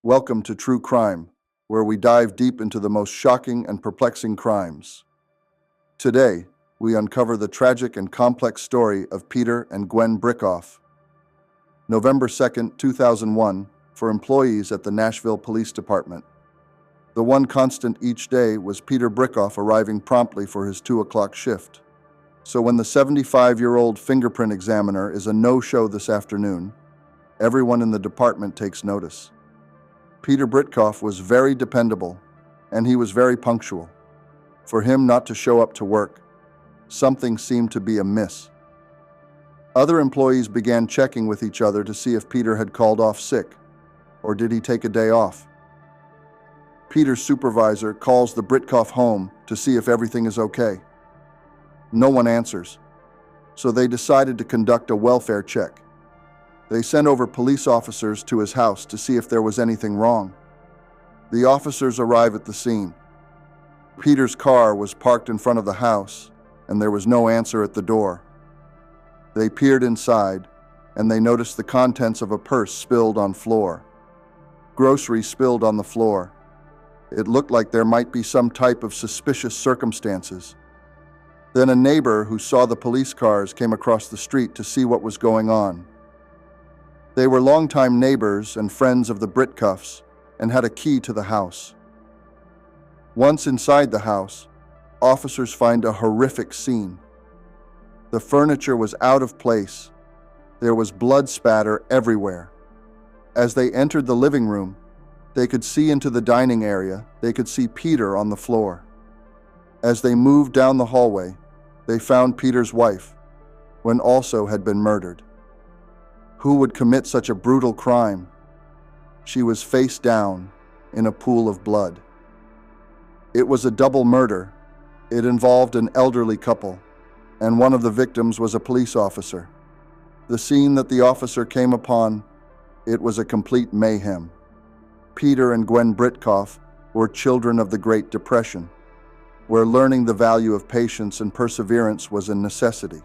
Welcome to True Crime, where we dive deep into the most shocking and perplexing crimes. Today, we uncover the tragic and complex story of Peter and Gwen Bickoff. November 2nd, 2001, for employees at the Nashville Police Department. The one constant each day was Peter Bickoff arriving promptly for his 2 o'clock shift. So when the 75-year-old fingerprint examiner is a no-show this afternoon, everyone in the department takes notice. Peter Bickoff was very dependable, and he was very punctual. For him not to show up to work, something seemed to be amiss. Other employees began checking with each other to see if Peter had called off sick, or did he take a day off. Peter's supervisor calls the Bickoff home to see if everything is okay. No one answers, so they decided to conduct a welfare check. They sent over police officers to his house to see if there was anything wrong. The officers arrive at the scene. Peter's car was parked in front of the house, and there was no answer at the door. They peered inside, and they noticed the contents of a purse spilled on floor. Groceries spilled on the floor. It looked like there might be some type of suspicious circumstances. Then a neighbor who saw the police cars came across the street to see what was going on. They were longtime neighbors and friends of the Bickoffs and had a key to the house. Once inside the house, officers find a horrific scene. The furniture was out of place. There was blood spatter everywhere. As they entered the living room, they could see into the dining area. They could see Peter on the floor. As they moved down the hallway, they found Peter's wife, Gwen, also had been murdered. Who would commit such a brutal crime? She was face down in a pool of blood. It was a double murder. It involved an elderly couple, and one of the victims was a police officer. The scene that the officer came upon, it was a complete mayhem. Peter and Gwen Bickoff were children of the Great Depression, where learning the value of patience and perseverance was a necessity.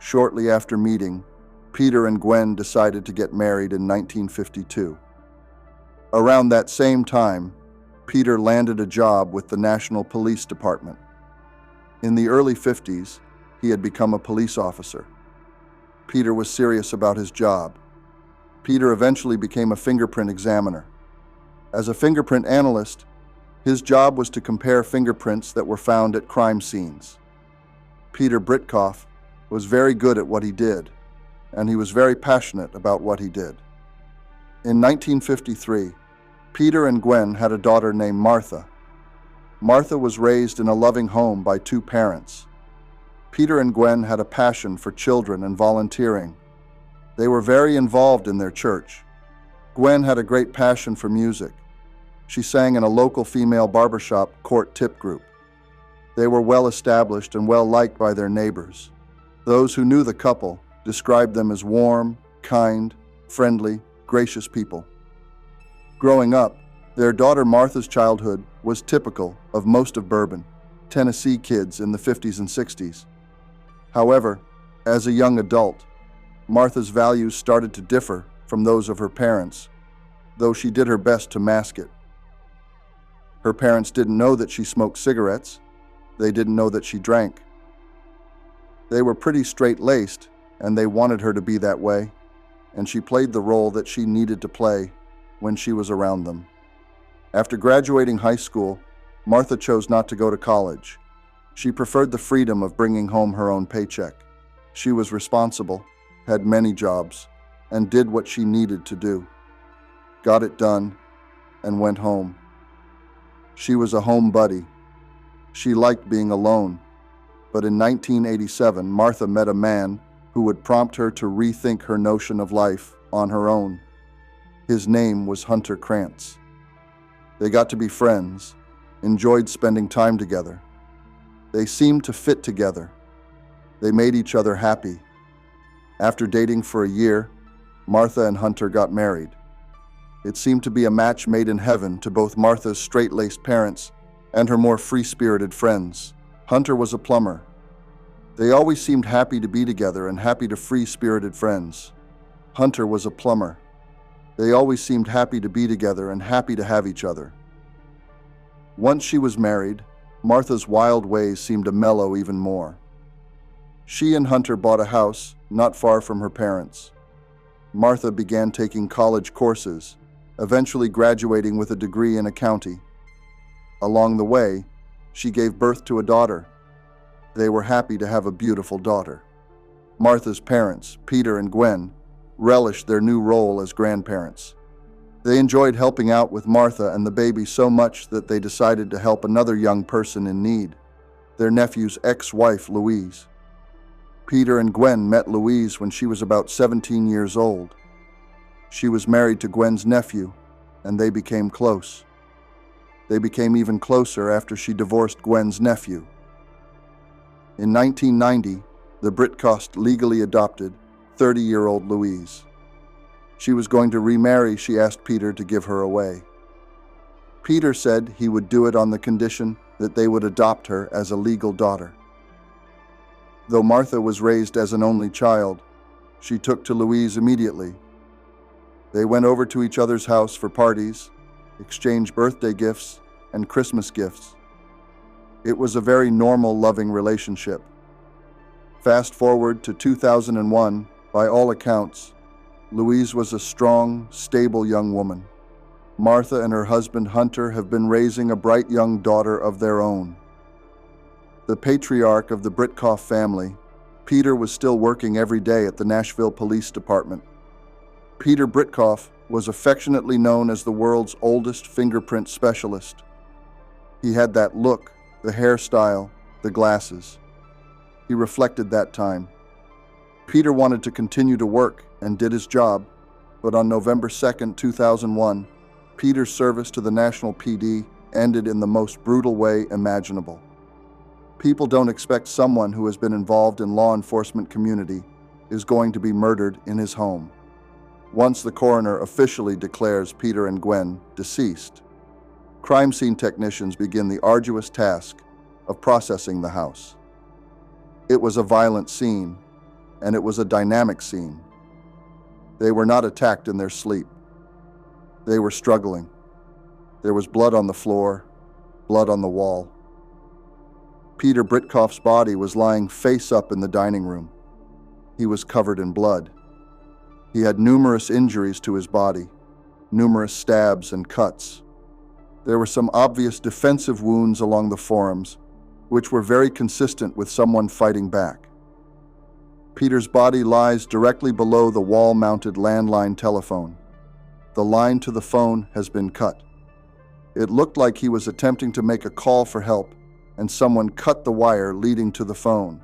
Shortly after meeting, Peter and Gwen decided to get married in 1952. Around that same time, Peter landed a job with the National Police Department. In the early 50s, he had become a police officer. Peter was serious about his job. Peter eventually became a fingerprint examiner. As a fingerprint analyst, his job was to compare fingerprints that were found at crime scenes. Peter Bickoff was very good at what he did, and he was very passionate about what he did. In 1953, Peter and Gwen had a daughter named Martha. Martha was raised in a loving home by 2 parents. Peter and Gwen had a passion for children and volunteering. They were very involved in their church. Gwen had a great passion for music. She sang in a local female barbershop court tip group. They were well established and well liked by their neighbors. Those who knew the couple described them as warm, kind, friendly, gracious people. Growing up, their daughter Martha's childhood was typical of most of Bourbon, Tennessee kids in the 50s and 60s. However, as a young adult, Martha's values started to differ from those of her parents, though she did her best to mask it. Her parents didn't know that she smoked cigarettes. They didn't know that she drank. They were pretty straight-laced, and they wanted her to be that way, and she played the role that she needed to play when she was around them. After graduating high school, Martha chose not to go to college. She preferred the freedom of bringing home her own paycheck. She was responsible, had many jobs, and did what she needed to do. Got it done, and went home. She was a homebody. She liked being alone. But in 1987, Martha met a man who would prompt her to rethink her notion of life on her own. His name was Hunter Krantz. They got to be friends, enjoyed spending time together. They seemed to fit together. They made each other happy. After dating for a year, Martha and Hunter got married. It seemed to be a match made in heaven to both Martha's straight-laced parents and her more free-spirited friends. Hunter was a plumber. They always seemed happy to be together and happy to free-spirited friends. Hunter was a plumber. They always seemed happy to be together and happy to have each other. Once she was married, Martha's wild ways seemed to mellow even more. She and Hunter bought a house not far from her parents. Martha began taking college courses, eventually graduating with a degree in accounting. Along the way, she gave birth to a daughter. They were happy to have a beautiful daughter. Martha's parents, Peter and Gwen, relished their new role as grandparents. They enjoyed helping out with Martha and the baby so much that they decided to help another young person in need, their nephew's ex-wife, Louise. Peter and Gwen met Louise when she was about 17 years old. She was married to Gwen's nephew, and they became close. They became even closer after she divorced Gwen's nephew. In 1990, the Bickoffs legally adopted 30-year-old Louise. She was going to remarry. She asked Peter to give her away. Peter said he would do it on the condition that they would adopt her as a legal daughter. Though Martha was raised as an only child, she took to Louise immediately. They went over to each other's house for parties, exchanged birthday gifts and Christmas gifts. It was a very normal, loving relationship. Fast forward to 2001, by all accounts, Louise was a strong, stable young woman. Martha and her husband Hunter have been raising a bright young daughter of their own. The patriarch of the Bickoff family, Peter, was still working every day at the Nashville Police Department. Peter Bickoff was affectionately known as the world's oldest fingerprint specialist. He had that look, the hairstyle, the glasses. He reflected that time. Peter wanted to continue to work and did his job, but on November 2, 2001, Peter's service to the National PD ended in the most brutal way imaginable. People don't expect someone who has been involved in law enforcement community is going to be murdered in his home. Once the coroner officially declares Peter and Gwen deceased, crime scene technicians begin the arduous task of processing the house. It was a violent scene, and it was a dynamic scene. They were not attacked in their sleep. They were struggling. There was blood on the floor, blood on the wall. Peter Bickoff's body was lying face up in the dining room. He was covered in blood. He had numerous injuries to his body, numerous stabs and cuts. There were some obvious defensive wounds along the forearms, which were very consistent with someone fighting back. Peter's body lies directly below the wall-mounted landline telephone. The line to the phone has been cut. It looked like he was attempting to make a call for help, and someone cut the wire leading to the phone.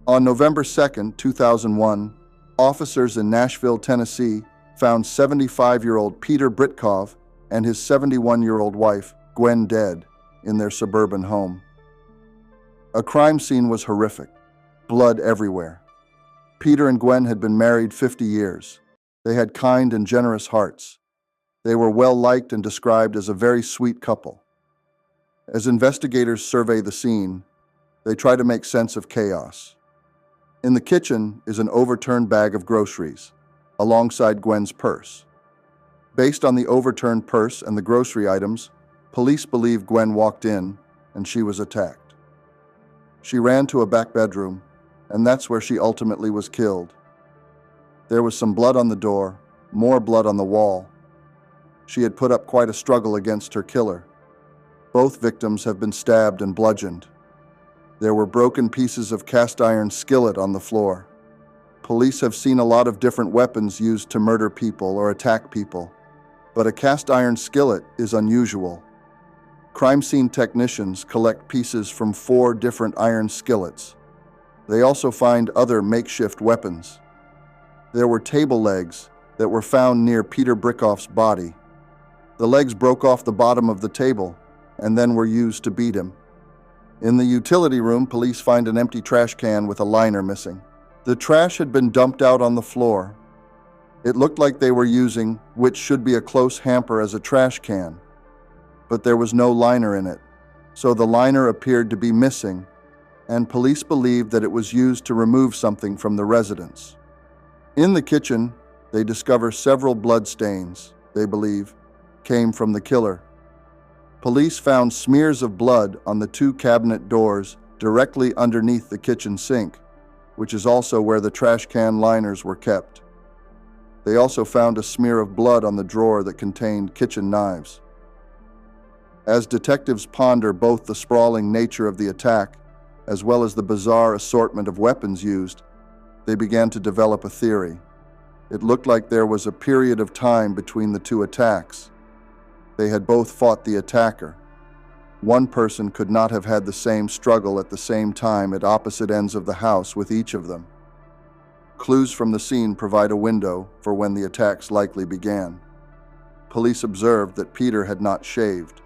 On November 2, 2001, officers in Nashville, Tennessee, found 75-year-old Peter Bickoff and his 71-year-old wife, Gwen, dead in their suburban home. A crime scene was horrific. Blood everywhere. Peter and Gwen had been married 50 years. They had kind and generous hearts. They were well-liked and described as a very sweet couple. As investigators survey the scene, they try to make sense of chaos. In the kitchen is an overturned bag of groceries, alongside Gwen's purse. Based on the overturned purse and the grocery items, police believe Gwen walked in and she was attacked. She ran to a back bedroom, and that's where she ultimately was killed. There was some blood on the door, more blood on the wall. She had put up quite a struggle against her killer. Both victims have been stabbed and bludgeoned. There were broken pieces of cast iron skillet on the floor. Police have seen a lot of different weapons used to murder people or attack people, but a cast iron skillet is unusual. Crime scene technicians collect pieces from 4 different iron skillets. They also find other makeshift weapons. There were table legs that were found near Peter Bickoff's body. The legs broke off the bottom of the table and then were used to beat him. In the utility room, police find an empty trash can with a liner missing. The trash had been dumped out on the floor. It looked like they were using which should be a close hamper as a trash can, but there was no liner in it, so the liner appeared to be missing, and police believed that it was used to remove something from the residence. In the kitchen, They discover several bloodstains, they believe, came from the killer. Police found smears of blood on the 2 cabinet doors directly underneath the kitchen sink, which is also where the trash can liners were kept. They also found a smear of blood on the drawer that contained kitchen knives. As detectives ponder both the sprawling nature of the attack as well as the bizarre assortment of weapons used, they began to develop a theory. It looked like there was a period of time between the 2 attacks. They had both fought the attacker. One person could not have had the same struggle at the same time at opposite ends of the house with each of them. Clues from the scene provide a window for when the attacks likely began. Police observed that Peter had not shaved.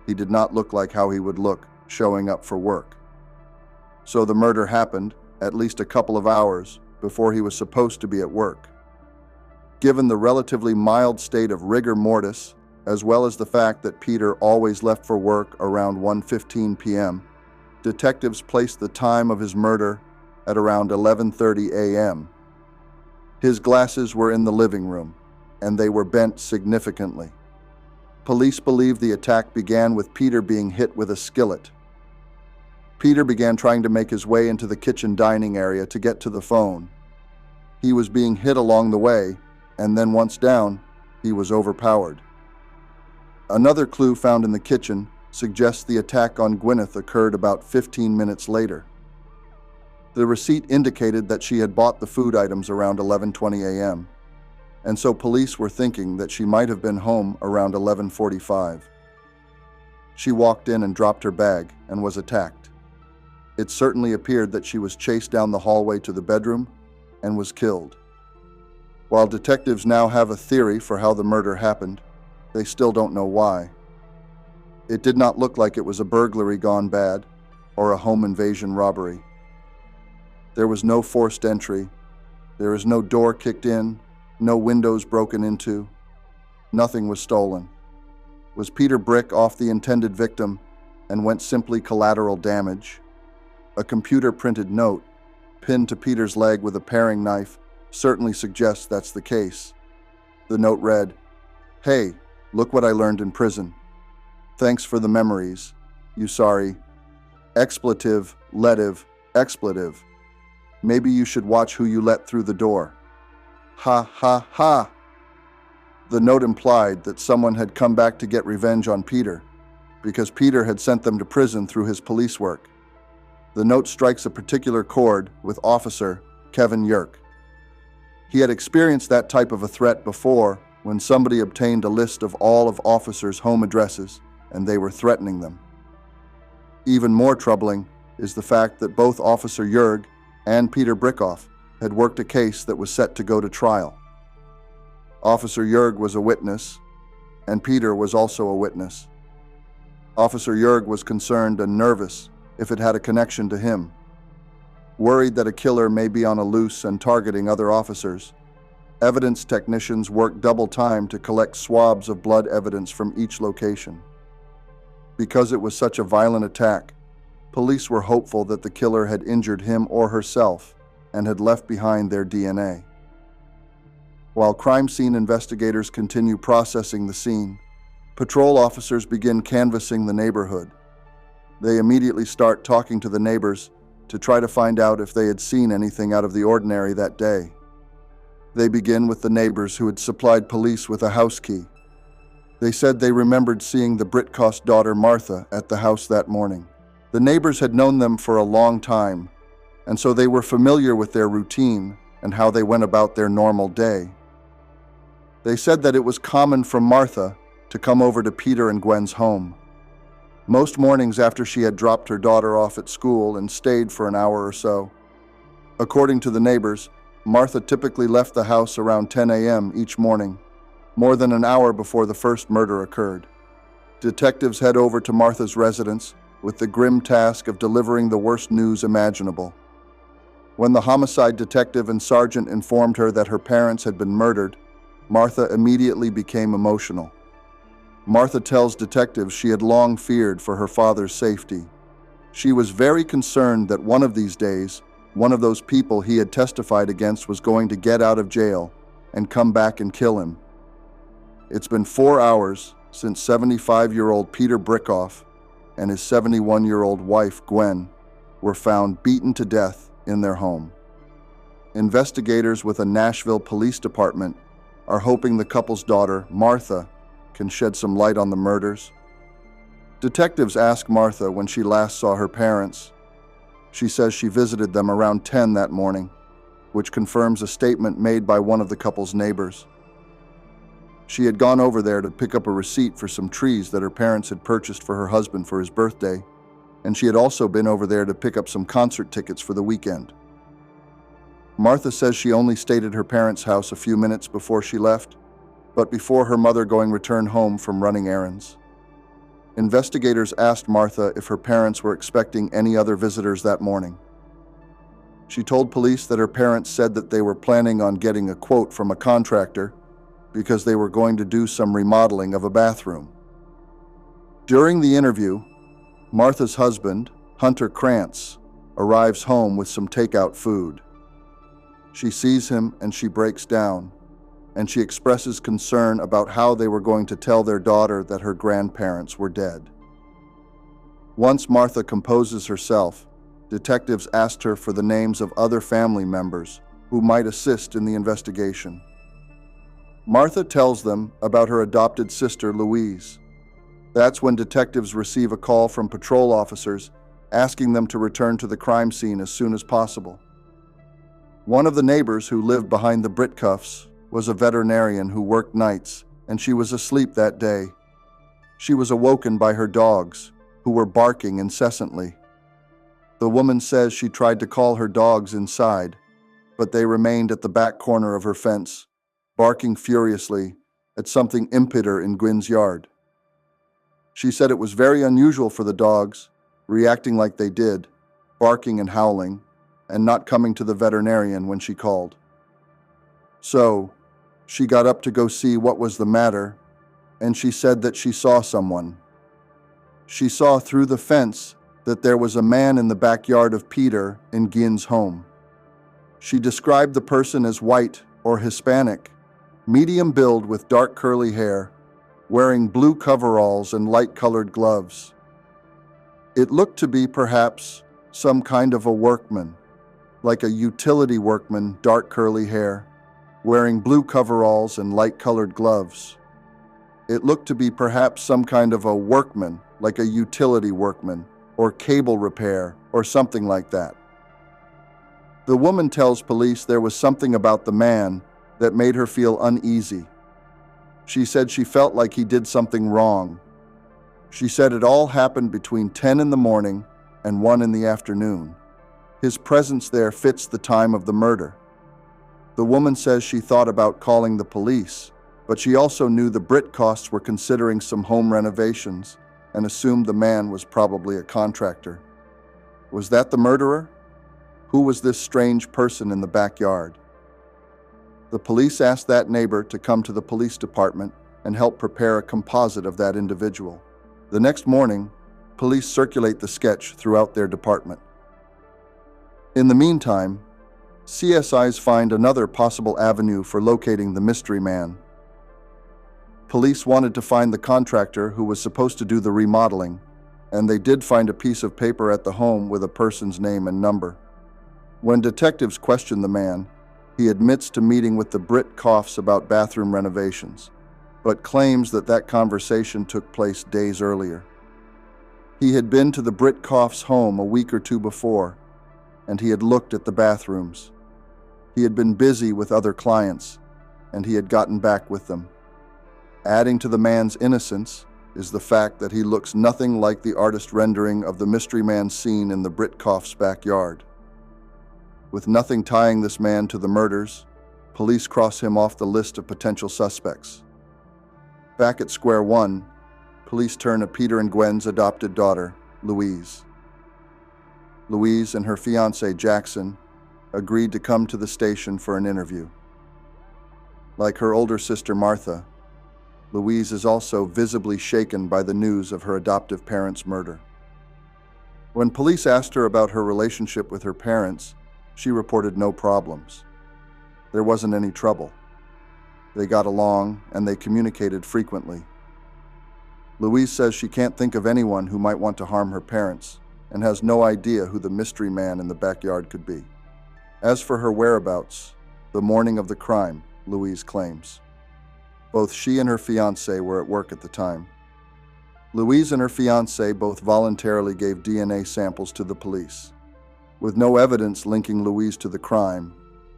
He did not look like how he would look showing up for work. So the murder happened at least a couple of hours before he was supposed to be at work. Given the relatively mild state of rigor mortis, as well as the fact that Peter always left for work around 1:15 p.m., detectives placed the time of his murder at around 11:30 a.m. His glasses were in the living room, and they were bent significantly. Police believe the attack began with Peter being hit with a skillet. Peter began trying to make his way into the kitchen dining area to get to the phone. He was being hit along the way, and then once down, he was overpowered. Another clue found in the kitchen suggests the attack on Gwyneth occurred about 15 minutes later. The receipt indicated that she had bought the food items around 11:20 a.m., and so police were thinking that she might have been home around 11:45. She walked in and dropped her bag and was attacked. It certainly appeared that she was chased down the hallway to the bedroom and was killed. While detectives now have a theory for how the murder happened, they still don't know why. It did not look like it was a burglary gone bad or a home invasion robbery. There was no forced entry. There is no door kicked in, no windows broken into. Nothing was stolen. Was Peter Bickoff the intended victim and went simply collateral damage? A computer-printed note, pinned to Peter's leg with a paring knife, certainly suggests that's the case. The note read, "Hey, look what I learned in prison. Thanks for the memories. You sorry. Expletive, letive, expletive. Maybe you should watch who you let through the door. Ha ha ha." The note implied that someone had come back to get revenge on Peter, because Peter had sent them to prison through his police work. The note strikes a particular chord with Officer Kevin Yerk. He had experienced that type of a threat before when somebody obtained a list of all of Officer's home addresses and they were threatening them. Even more troubling is the fact that both Officer Yerg and Peter Bickoff had worked a case that was set to go to trial. Officer Yerg was a witness, and Peter was also a witness. Officer Yerg was concerned and nervous if it had a connection to him. Worried that a killer may be on a loose and targeting other officers, evidence technicians worked double time to collect swabs of blood evidence from each location. Because it was such a violent attack, police were hopeful that the killer had injured him or herself and had left behind their DNA. While crime scene investigators continue processing the scene, patrol officers begin canvassing the neighborhood. They immediately start talking to the neighbors to try to find out if they had seen anything out of the ordinary that day. They begin with the neighbors who had supplied police with a house key. They said they remembered seeing the Bickoff's daughter Martha at the house that morning. The neighbors had known them for a long time, and so they were familiar with their routine and how they went about their normal day. They said that it was common for Martha to come over to Peter and Gwen's home. Most mornings after she had dropped her daughter off at school and stayed for an hour or so. According to the neighbors, Martha typically left the house around 10 a.m. each morning, more than an hour before the first murder occurred. Detectives head over to Martha's residence with the grim task of delivering the worst news imaginable. When the homicide detective and sergeant informed her that her parents had been murdered, Martha immediately became emotional. Martha tells detectives she had long feared for her father's safety. She was very concerned that one of these days, one of those people he had testified against was going to get out of jail and come back and kill him. It's been 4 hours since 75-year-old Peter Bickoff and his 71-year-old wife, Gwen, were found beaten to death in their home. Investigators with a Nashville police department are hoping the couple's daughter, Martha, can shed some light on the murders. Detectives ask Martha when she last saw her parents. She says she visited them around 10 that morning, which confirms a statement made by one of the couple's neighbors. She had gone over there to pick up a receipt for some trees that her parents had purchased for her husband for his birthday, and she had also been over there to pick up some concert tickets for the weekend. Martha says she only stayed at her parents' house a few minutes before she left, but before her mother returned home from running errands. Investigators asked Martha if her parents were expecting any other visitors that morning. She told police that her parents said that they were planning on getting a quote from a contractor because they were going to do some remodeling of a bathroom. During the interview, Martha's husband, Hunter Krantz, arrives home with some takeout food. She sees him and she breaks down, and she expresses concern about how they were going to tell their daughter that her grandparents were dead. Once Martha composes herself, detectives asked her for the names of other family members who might assist in the investigation. Martha tells them about her adopted sister, Louise. That's when detectives receive a call from patrol officers asking them to return to the crime scene as soon as possible. One of the neighbors who lived behind the Bickoffs was a veterinarian who worked nights, and she was asleep that day. She was awoken by her dogs, who were barking incessantly. The woman says she tried to call her dogs inside, but they remained at the back corner of her fence, barking furiously at something impiter in Gwen's yard. She said it was very unusual for the dogs, reacting like they did, barking and howling, and not coming to the veterinarian when she called. So, she got up to go see what was the matter, and she said that she saw someone. She saw through the fence that there was a man in the backyard of Peter and Gwen's home. She described the person as white or Hispanic, medium build with dark curly hair, wearing blue coveralls and light-colored gloves. It looked to be perhaps some kind of a workman, like a utility workman, dark curly hair, wearing blue coveralls and light-colored gloves. It looked to be perhaps some kind of a workman, like a utility workman, or cable repair, or something like that. The woman tells police there was something about the man that made her feel uneasy. She said she felt like he did something wrong. She said it all happened between 10 in the morning and 1 in the afternoon. His presence there fits the time of the murder. The woman says she thought about calling the police, but she also knew the Bickoffs were considering some home renovations and assumed the man was probably a contractor. Was that the murderer? Who was this strange person in the backyard? The police asked that neighbor to come to the police department and help prepare a composite of that individual. The next morning, police circulate the sketch throughout their department. In the meantime, CSIs find another possible avenue for locating the mystery man. Police wanted to find the contractor who was supposed to do the remodeling, and they did find a piece of paper at the home with a person's name and number. When detectives questioned the man, he admits to meeting with the Bickoffs about bathroom renovations, but claims that that conversation took place days earlier. He had been to the Bickoffs' home a week or two before, and he had looked at the bathrooms. He had been busy with other clients, and he had gotten back with them. Adding to the man's innocence is the fact that he looks nothing like the artist rendering of the mystery man seen in the Bickoffs' backyard. With nothing tying this man to the murders, police cross him off the list of potential suspects. Back at square one, police turn to Peter and Gwen's adopted daughter, Louise. Louise and her fiancé, Jackson, agreed to come to the station for an interview. Like her older sister, Martha, Louise is also visibly shaken by the news of her adoptive parents' murder. When police asked her about her relationship with her parents, she reported no problems. There wasn't any trouble. They got along, and they communicated frequently. Louise says she can't think of anyone who might want to harm her parents, and has no idea who the mystery man in the backyard could be. As for her whereabouts, the morning of the crime, Louise claims. Both she and her fiancé were at work at the time. Louise and her fiancé both voluntarily gave DNA samples to the police. With no evidence linking Louise to the crime,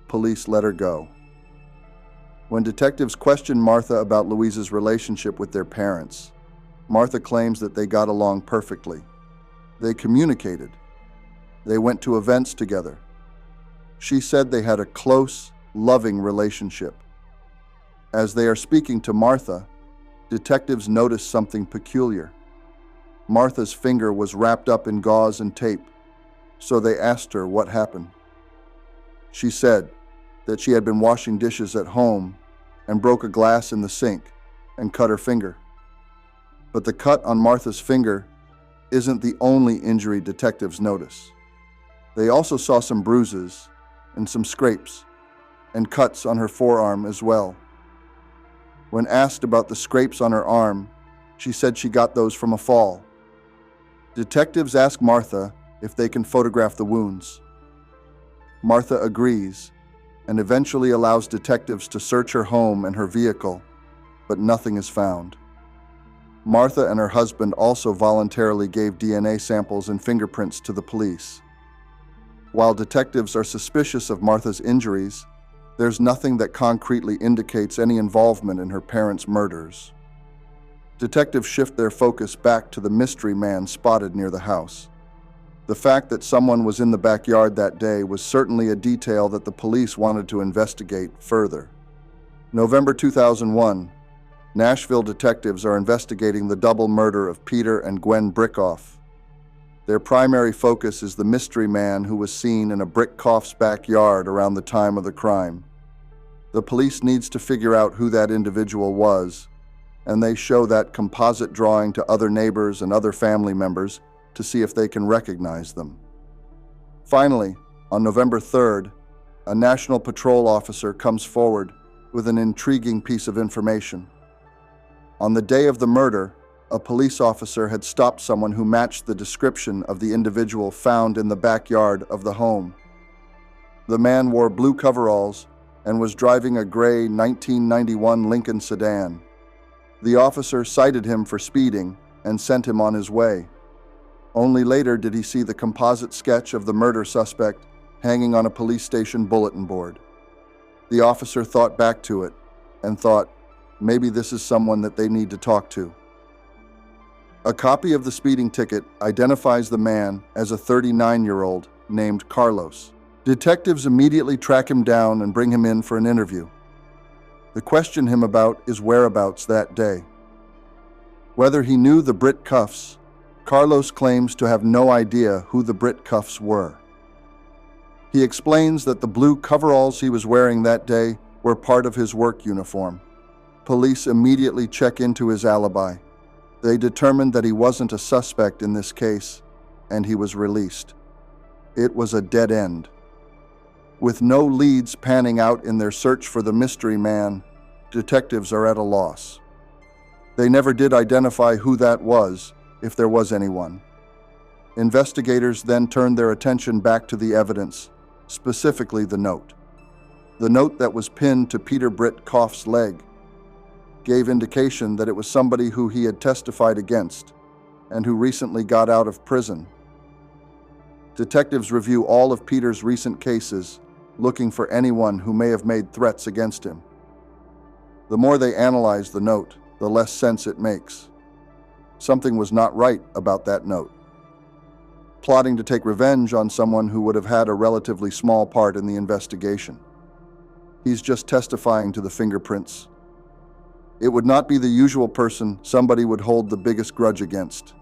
police let her go. When detectives questioned Martha about Louise's relationship with their parents, Martha claims that they got along perfectly. They communicated. They went to events together. She said they had a close, loving relationship. As they are speaking to Martha, detectives notice something peculiar. Martha's finger was wrapped up in gauze and tape, so they asked her what happened. She said that she had been washing dishes at home and broke a glass in the sink and cut her finger. But the cut on Martha's finger isn't the only injury detectives notice. They also saw some bruises and some scrapes and cuts on her forearm as well. When asked about the scrapes on her arm, she said she got those from a fall. Detectives ask Martha if they can photograph the wounds. Martha agrees and eventually allows detectives to search her home and her vehicle, but nothing is found. Martha and her husband also voluntarily gave DNA samples and fingerprints to the police. While detectives are suspicious of Martha's injuries, there's nothing that concretely indicates any involvement in her parents' murders. Detectives shift their focus back to the mystery man spotted near the house. The fact that someone was in the backyard that day was certainly a detail that the police wanted to investigate further. November 2001, Nashville detectives are investigating the double murder of Peter and Gwen Bickoff. Their primary focus is the mystery man who was seen in a Bickoff's backyard around the time of the crime. The police needs to figure out who that individual was, and they show that composite drawing to other neighbors and other family members to see if they can recognize them. Finally, on November 3rd, a National Patrol officer comes forward with an intriguing piece of information. On the day of the murder, a police officer had stopped someone who matched the description of the individual found in the backyard of the home. The man wore blue coveralls and was driving a gray 1991 Lincoln sedan. The officer cited him for speeding and sent him on his way. Only later did he see the composite sketch of the murder suspect hanging on a police station bulletin board. The officer thought back to it and thought, maybe this is someone that they need to talk to. A copy of the speeding ticket identifies the man as a 39-year-old named Carlos. Detectives immediately track him down and bring him in for an interview. The question him about his whereabouts that day. Whether he knew the Bickoffs, Carlos claims to have no idea who the Bickoffs were. He explains that the blue coveralls he was wearing that day were part of his work uniform. Police immediately check into his alibi. They determined that he wasn't a suspect in this case, and he was released. It was a dead end. With no leads panning out in their search for the mystery man, detectives are at a loss. They never did identify who that was, if there was anyone. Investigators then turned their attention back to the evidence, specifically the note. The note that was pinned to Peter Bickoff's leg gave indication that it was somebody who he had testified against and who recently got out of prison. Detectives review all of Peter's recent cases, looking for anyone who may have made threats against him. The more they analyze the note, the less sense it makes. Something was not right about that note. Plotting to take revenge on someone who would have had a relatively small part in the investigation. He's just testifying to the fingerprints. It would not be the usual person somebody would hold the biggest grudge against.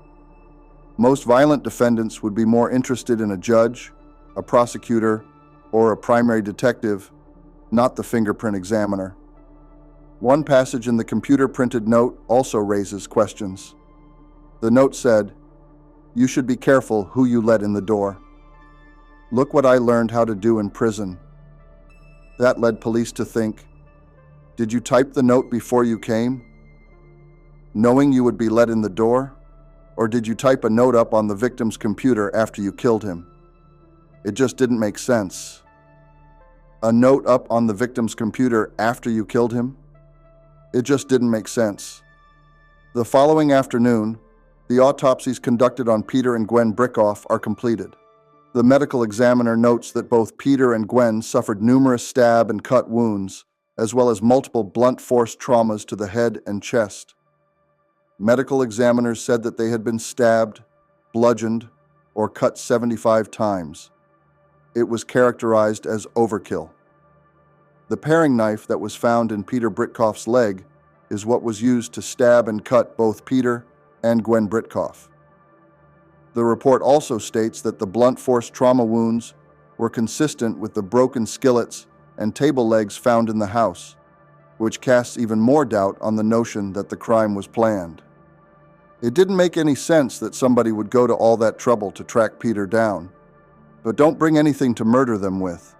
Most violent defendants would be more interested in a judge, a prosecutor, or a primary detective, not the fingerprint examiner. One passage in the computer-printed note also raises questions. The note said, "You should be careful who you let in the door. Look what I learned how to do in prison." That led police to think, Did you type the note before you came, knowing you would be let in the door? Or did you type a note up on the victim's computer after you killed him? It just didn't make sense. A note up on the victim's computer after you killed him? It just didn't make sense. The following afternoon, the autopsies conducted on Peter and Gwen Bickoff are completed. The medical examiner notes that both Peter and Gwen suffered numerous stab and cut wounds, as well as multiple blunt force traumas to the head and chest. Medical examiners said that they had been stabbed, bludgeoned, or cut 75 times. It was characterized as overkill. The paring knife that was found in Peter Bickoff's leg is what was used to stab and cut both Peter and Gwen Bickoff. The report also states that the blunt force trauma wounds were consistent with the broken skillets and table legs found in the house, which casts even more doubt on the notion that the crime was planned. It didn't make any sense that somebody would go to all that trouble to track Peter down, but don't bring anything to murder them with.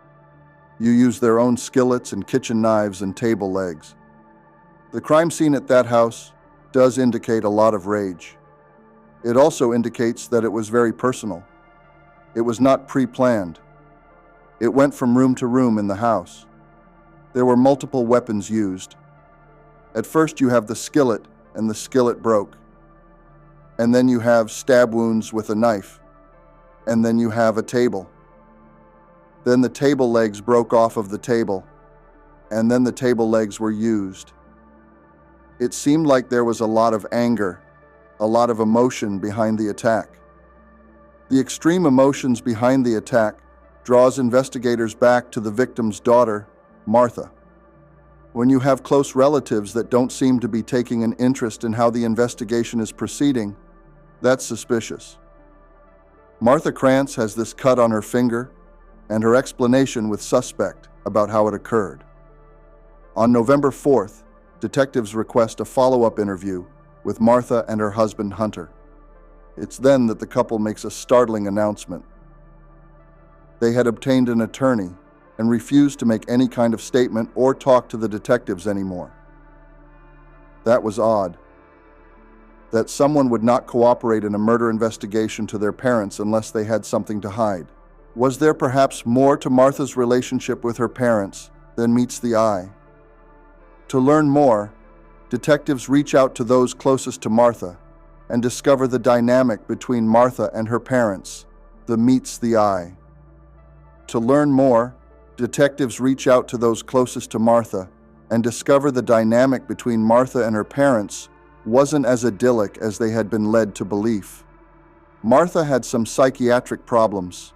You use their own skillets and kitchen knives and table legs. The crime scene at that house does indicate a lot of rage. It also indicates that it was very personal. It was not pre-planned. It went from room to room in the house. There were multiple weapons used. At first you have the skillet, and the skillet broke. And then you have stab wounds with a knife. And then you have a table. Then the table legs broke off of the table, and then the table legs were used. It seemed like there was a lot of anger, a lot of emotion behind the attack. The extreme emotions behind the attack draws investigators back to the victim's daughter, Martha. When you have close relatives that don't seem to be taking an interest in how the investigation is proceeding, that's suspicious. Martha Krantz has this cut on her finger and her explanation with suspect about how it occurred. On November 4th, detectives request a follow-up interview with Martha and her husband Hunter. It's then that the couple makes a startling announcement. They had obtained an attorney and refused to make any kind of statement or talk to the detectives anymore. That was odd. That someone would not cooperate in a murder investigation to their parents unless they had something to hide. Was there perhaps more to Martha's relationship with her parents than meets the eye? To learn more, detectives reach out to those closest to Martha and discover the dynamic between Martha and her parents, the meets the eye. To learn more, detectives reach out to those closest to Martha and discover the dynamic between Martha and her parents wasn't as idyllic as they had been led to believe. Martha had some psychiatric problems.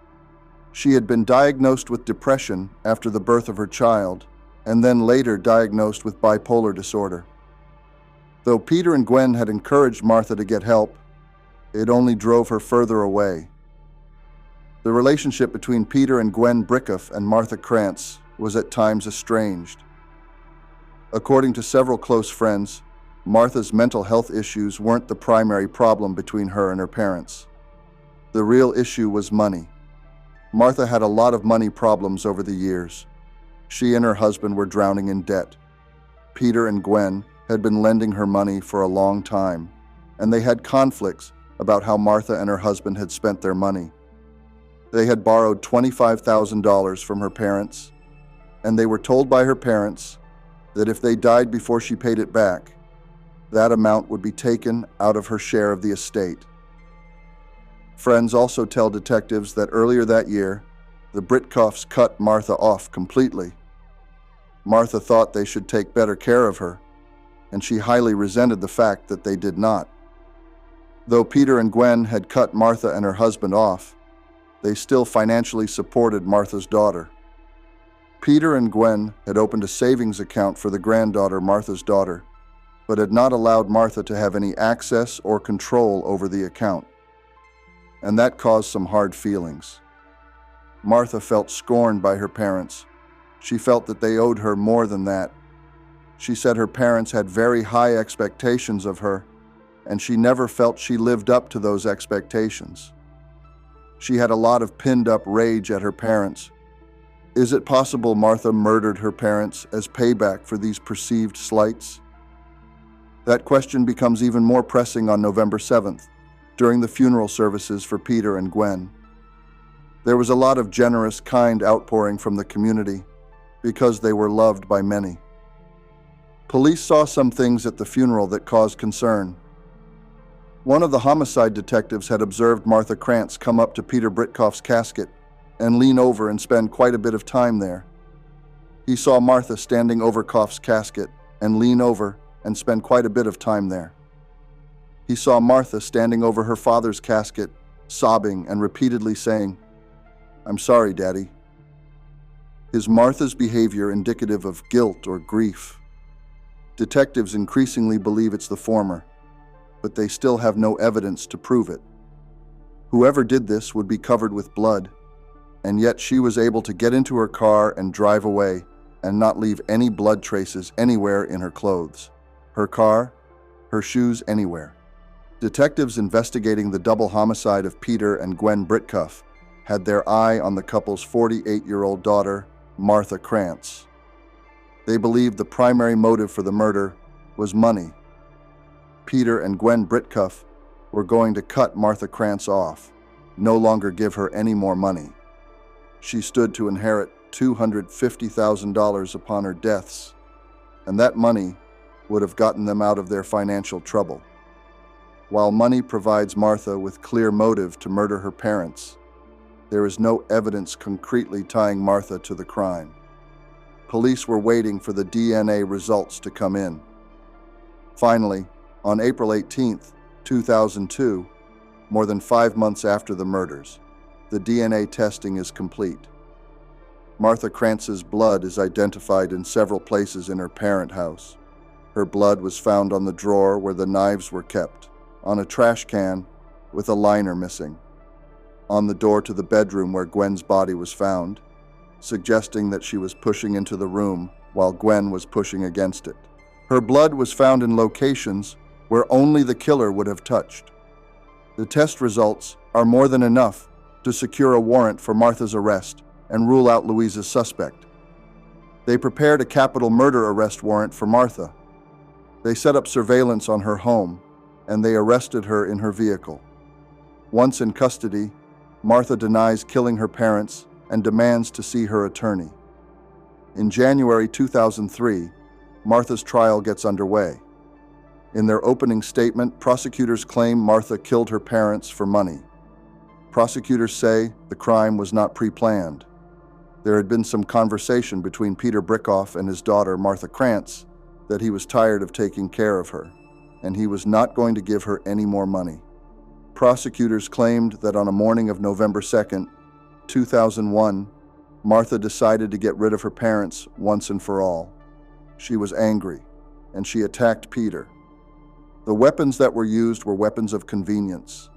She had been diagnosed with depression after the birth of her child, and then later diagnosed with bipolar disorder. Though Peter and Gwen had encouraged Martha to get help, it only drove her further away. The relationship between Peter and Gwen Bickoff and Martha Krantz was at times estranged. According to several close friends, Martha's mental health issues weren't the primary problem between her and her parents. The real issue was money. Martha had a lot of money problems over the years. She and her husband were drowning in debt. Peter and Gwen had been lending her money for a long time, and they had conflicts about how Martha and her husband had spent their money. They had borrowed $25,000 from her parents, and they were told by her parents that if they died before she paid it back, that amount would be taken out of her share of the estate. Friends also tell detectives that earlier that year, the Bickoffs cut Martha off completely. Martha thought they should take better care of her, and she highly resented the fact that they did not. Though Peter and Gwen had cut Martha and her husband off, they still financially supported Martha's daughter. Peter and Gwen had opened a savings account for the granddaughter, Martha's daughter, but had not allowed Martha to have any access or control over the account. And that caused some hard feelings. Martha felt scorned by her parents. She felt that they owed her more than that. She said her parents had very high expectations of her, and she never felt she lived up to those expectations. She had a lot of pinned-up rage at her parents. Is it possible Martha murdered her parents as payback for these perceived slights? That question becomes even more pressing on November 7th, during the funeral services for Peter and Gwen. There was a lot of generous, kind outpouring from the community because they were loved by many. Police saw some things at the funeral that caused concern. One of the homicide detectives had observed Martha Krantz come up to Peter Bickoff's casket and lean over and spend quite a bit of time there. He saw Martha standing over Koff's casket and lean over and spend quite a bit of time there. He saw Martha standing over her father's casket, sobbing and repeatedly saying, "I'm sorry, Daddy." Is Martha's behavior indicative of guilt or grief? Detectives increasingly believe it's the former, but they still have no evidence to prove it. Whoever did this would be covered with blood, and yet she was able to get into her car and drive away and not leave any blood traces anywhere in her clothes, her car, her shoes, anywhere. Detectives investigating the double homicide of Peter and Gwen Bickoff had their eye on the couple's 48-year-old daughter, Martha Krantz. They believed the primary motive for the murder was money. Peter and Gwen Bickoff were going to cut Martha Krantz off, no longer give her any more money. She stood to inherit $250,000 upon her deaths, and that money would have gotten them out of their financial trouble. While money provides Martha with clear motive to murder her parents, there is no evidence concretely tying Martha to the crime. Police were waiting for the DNA results to come in. Finally, on April 18, 2002, more than 5 months after the murders, the DNA testing is complete. Martha Krantz's blood is identified in several places in her parent house. Her blood was found on the drawer where the knives were kept, on a trash can with a liner missing, on the door to the bedroom where Gwen's body was found, suggesting that she was pushing into the room while Gwen was pushing against it. Her blood was found in locations where only the killer would have touched. The test results are more than enough to secure a warrant for Martha's arrest and rule out Louise's suspect. They prepared a capital murder arrest warrant for Martha. They set up surveillance on her home, and they arrested her in her vehicle. Once in custody, Martha denies killing her parents and demands to see her attorney. In January 2003, Martha's trial gets underway. In their opening statement, prosecutors claim Martha killed her parents for money. Prosecutors say the crime was not pre-planned. There had been some conversation between Peter Bickoff and his daughter Martha Krantz that he was tired of taking care of her, and he was not going to give her any more money. Prosecutors claimed that on a morning of November 2nd, 2001, Martha decided to get rid of her parents once and for all. She was angry, and she attacked Peter. The weapons that were used were weapons of convenience.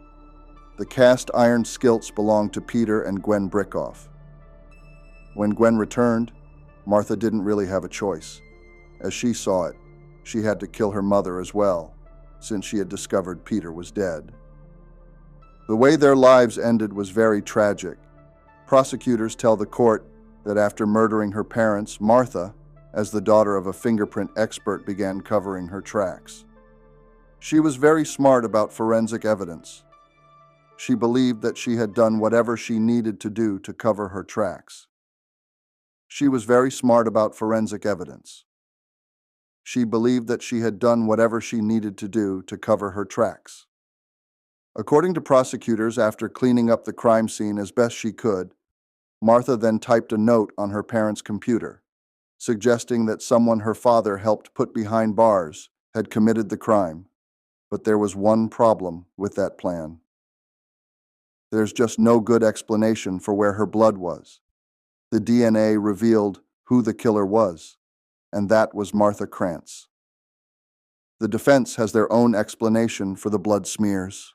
The cast iron skilts belonged to Peter and Gwen Bickoff. When Gwen returned, Martha didn't really have a choice. As she saw it, she had to kill her mother as well, since she had discovered Peter was dead. The way their lives ended was very tragic. Prosecutors tell the court that after murdering her parents, Martha, as the daughter of a fingerprint expert, began covering her tracks. She was very smart about forensic evidence. She believed that she had done whatever she needed to do to cover her tracks. She was very smart about forensic evidence. She believed that she had done whatever she needed to do to cover her tracks. According to prosecutors, after cleaning up the crime scene as best she could, Martha then typed a note on her parents' computer, suggesting that someone her father helped put behind bars had committed the crime. But there was one problem with that plan. There's just no good explanation for where her blood was. The DNA revealed who the killer was, and that was Martha Krantz. The defense has their own explanation for the blood smears.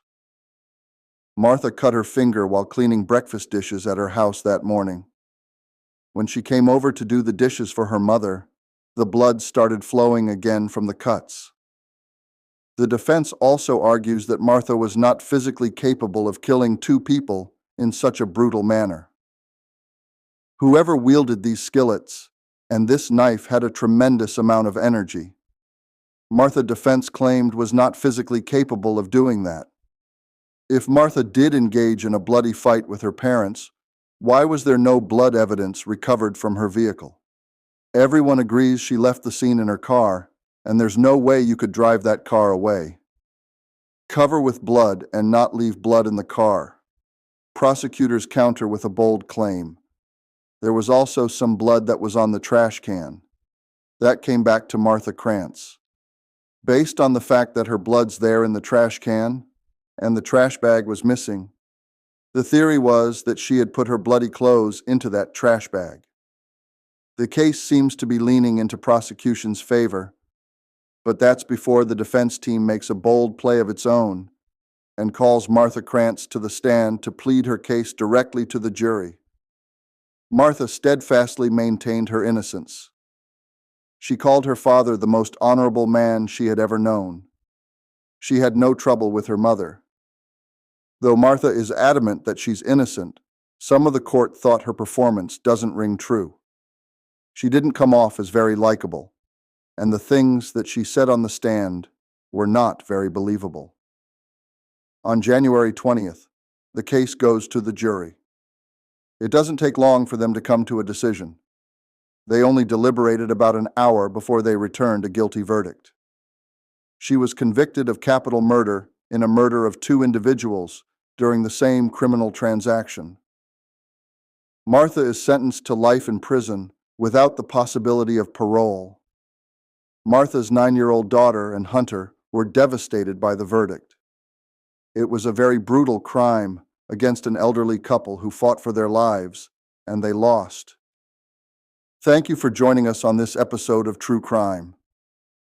Martha cut her finger while cleaning breakfast dishes at her house that morning. When she came over to do the dishes for her mother, the blood started flowing again from the cuts. The defense also argues that Martha was not physically capable of killing two people in such a brutal manner. Whoever wielded these skillets, and this knife had a tremendous amount of energy. Martha defense claimed was not physically capable of doing that. If Martha did engage in a bloody fight with her parents, why was there no blood evidence recovered from her vehicle? Everyone agrees she left the scene in her car, and there's no way you could drive that car away. Cover with blood and not leave blood in the car. Prosecutors counter with a bold claim. There was also some blood that was on the trash can. That came back to Martha Krantz. Based on the fact that her blood's there in the trash can, and the trash bag was missing, the theory was that she had put her bloody clothes into that trash bag. The case seems to be leaning into prosecution's favor, but that's before the defense team makes a bold play of its own and calls Martha Krantz to the stand to plead her case directly to the jury. Martha steadfastly maintained her innocence. She called her father the most honorable man she had ever known. She had no trouble with her mother. Though Martha is adamant that she's innocent, some of the court thought her performance doesn't ring true. She didn't come off as very likable, and the things that she said on the stand were not very believable. On January 20th, the case goes to the jury. It doesn't take long for them to come to a decision. They only deliberated about an hour before they returned a guilty verdict. She was convicted of capital murder in a murder of two individuals during the same criminal transaction. Martha is sentenced to life in prison without the possibility of parole. Martha's 9-year-old daughter and Hunter were devastated by the verdict. It was a very brutal crime against an elderly couple who fought for their lives, and they lost. Thank you for joining us on this episode of True Crime.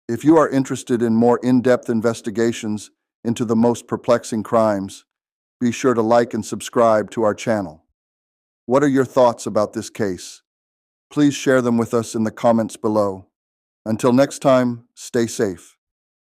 If you are interested in more in-depth investigations into the most perplexing crimes, be sure to like and subscribe to our channel. What are your thoughts about this case? Please share them with us in the comments below. Until next time, stay safe.